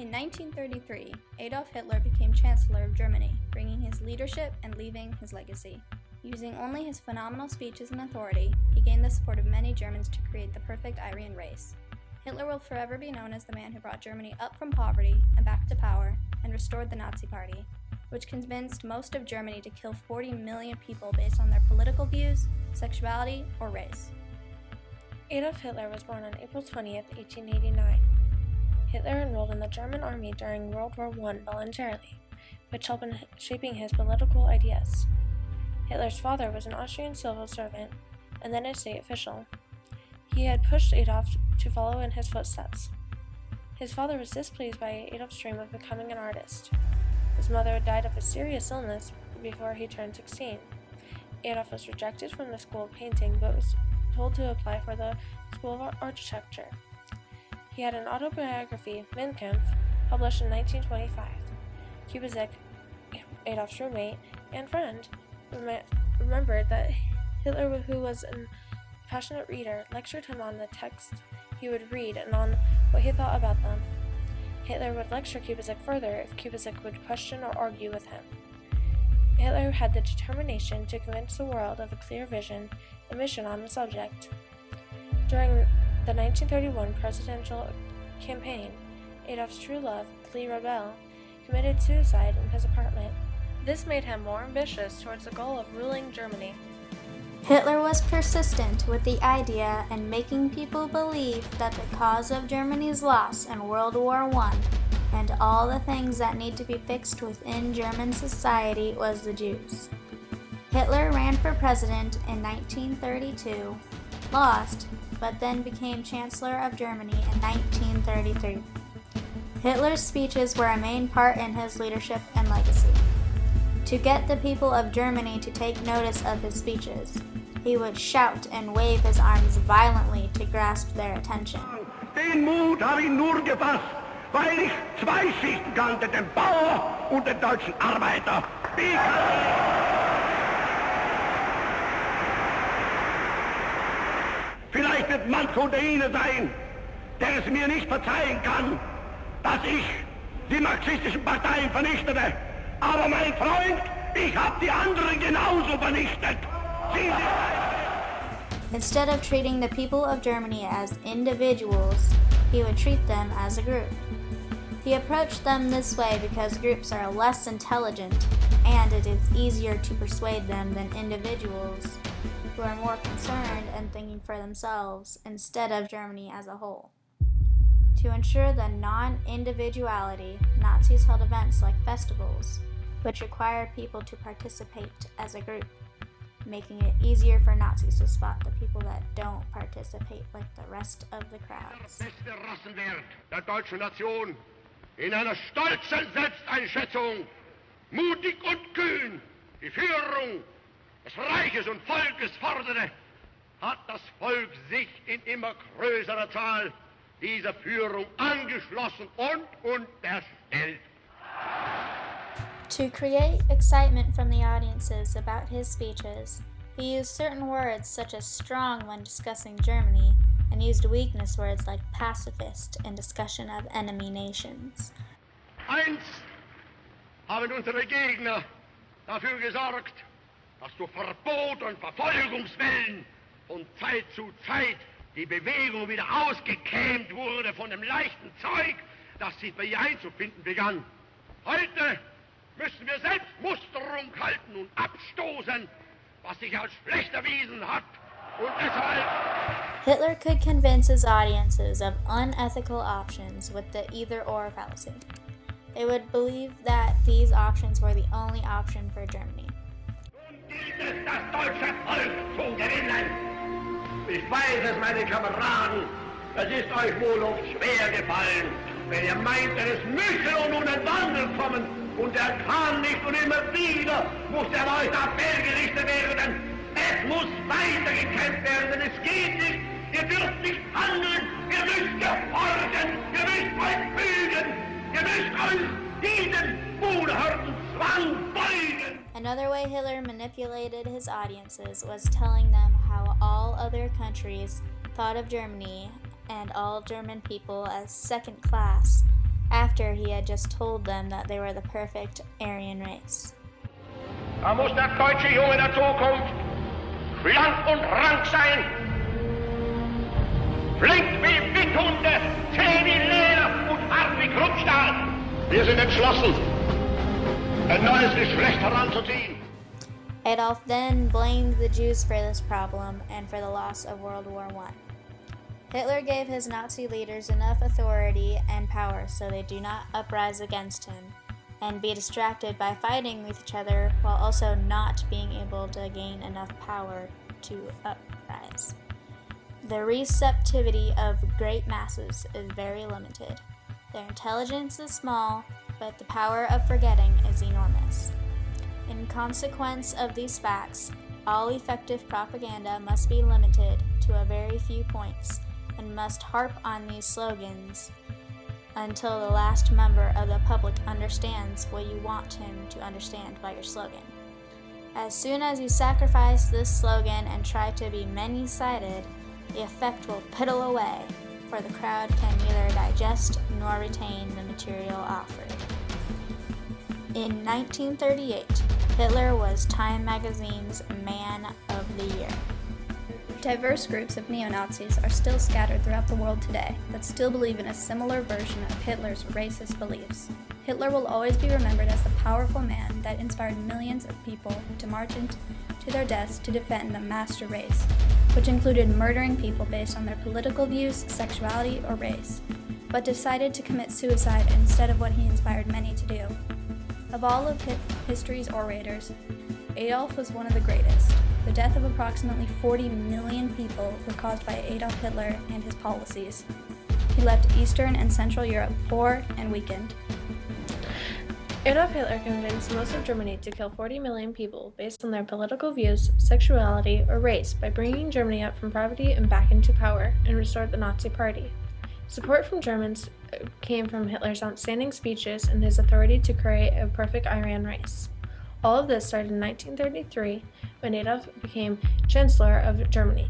In 1933, Adolf Hitler became Chancellor of Germany, bringing his leadership and leaving his legacy. Using only his phenomenal speeches and authority, he gained the support of many Germans to create the perfect Aryan race. Hitler will forever be known as the man who brought Germany up from poverty and back to power and restored the Nazi Party, which convinced most of Germany to kill 40 million people based on their political views, sexuality, or race. Adolf Hitler was born on April 20, 1889. Hitler enrolled in the German army during World War I voluntarily, which helped in shaping his political ideas. Hitler's father was an Austrian civil servant and then a state official. He had pushed Adolf to follow in his footsteps. His father was displeased by Adolf's dream of becoming an artist. His mother died of a serious illness before he turned 16. Adolf was rejected from the school of painting but was told to apply for the School of Architecture. He had an autobiography, Mein Kampf, published in 1925. Kubizek, Adolf's roommate and friend, remembered that Hitler, who was a passionate reader, lectured him on the text he would read and on what he thought about them. Hitler would lecture Kubizek further if Kubizek would question or argue with him. Hitler had the determination to convince the world of a clear vision and mission on the subject. During the 1931 presidential campaign, Adolf's true love, Lee Rebel, committed suicide in his apartment. This made him more ambitious towards the goal of ruling Germany. Hitler was persistent with the idea and making people believe that the cause of Germany's loss in World War I and all the things that need to be fixed within German society was the Jews. Hitler ran for president in 1932, lost, but then became Chancellor of Germany in 1933. Hitler's speeches were a main part in his leadership and legacy. To get the people of Germany to take notice of his speeches, he would shout and wave his arms violently to grasp their attention. Den Mut habe ich nur gefasst, weil ich zwei Schichten kannte, den Bauer und den deutschen Arbeiter. Vielleicht wird manch unter Ihnen sein, der es mir nicht verzeihen kann, dass ich die marxistischen Parteien vernichtete. Aber mein Freund, ich habe die anderen genauso vernichtet. Instead of treating the people of Germany as individuals, he would treat them as a group. He approached them this way because groups are less intelligent and it is easier to persuade them than individuals who are more concerned and thinking for themselves instead of Germany as a whole. To ensure the non-individuality, Nazis held events like festivals, which required people to participate as a group, making it easier for Nazis to spot the people that don't participate like the rest of the crowds. Der beste Rassenwert der deutschen Nation in einer stolzen Selbsteinschätzung, mutig und kühn die Führung des Reiches und Volkes forderte, hat das Volk sich in immer größerer Zahl dieser Führung angeschlossen und unterstellt. To create excitement from the audiences about his speeches, he used certain words such as strong when discussing Germany, and used weakness words like pacifist in discussion of enemy nations. Einst haben unsere Gegner dafür gesorgt, dass durch Verbot und Verfolgungswellen von Zeit zu Zeit die Bewegung wieder ausgekämmt wurde von dem leichten Zeug, das sich bei ihr einzufinden begann. Heute müssen wir selbst Musterung halten und abstoßen, was sich als schlecht erwiesen hat. Und deshalb Hitler could convince his audiences of unethical options with the either-or fallacy. They would believe that these options were the only option for Germany. Nun gilt es, das deutsche Volk zu gewinnen. Ich weiß es, meine Kameraden, es ist euch wohl oft schwer gefallen, wenn ihr meint, es müsse nun ein Wandel kommen, und er kam nicht und immer wieder muss der Leute auf Berg gerichtet werden. Es muss weitergekämpft werden, denn es geht nicht. Ihr dürft nicht handeln, ihr müsst gehorchen, ihr müsst euch fügen, ihr müsst euch diesen unerhörten Zwang beugen. Another way Hitler manipulated his audiences was telling them how all other countries thought of Germany and all German people as second class, after he had just told them that they were the perfect Aryan race. Da muss der deutsche Junge der Zukunft schlank und rank sein, flink wie Windhunde, zäh wie Leder und hart wie Kruppstahl. Wir sind entschlossen, ein neues Geschlecht heranzuziehen. Adolf then blamed the Jews for this problem and for the loss of World War I. Hitler gave his Nazi leaders enough authority and power so they do not uprise against him and be distracted by fighting with each other while also not being able to gain enough power to uprise. The receptivity of great masses is very limited. Their intelligence is small, but the power of forgetting is enormous. In consequence of these facts, all effective propaganda must be limited to a very few points and must harp on these slogans until the last member of the public understands what you want him to understand by your slogan. As soon as you sacrifice this slogan and try to be many-sided, the effect will piddle away, for the crowd can neither digest nor retain the material offered. In 1938, Hitler was Time magazine's Man of the Year. Diverse groups of neo-Nazis are still scattered throughout the world today that still believe in a similar version of Hitler's racist beliefs. Hitler will always be remembered as the powerful man that inspired millions of people to march to their deaths to defend the master race, which included murdering people based on their political views, sexuality, or race, but decided to commit suicide instead of what he inspired many to do. Of all of history's orators, Adolf was one of the greatest. The death of approximately 40 million people were caused by Adolf Hitler and his policies. He left Eastern and Central Europe poor and weakened. Adolf Hitler convinced most of Germany to kill 40 million people based on their political views, sexuality, or race by bringing Germany up from poverty and back into power, and restored the Nazi Party. Support from Germans came from Hitler's outstanding speeches and his authority to create a perfect Aryan race. All of this started in 1933 when Adolf became Chancellor of Germany.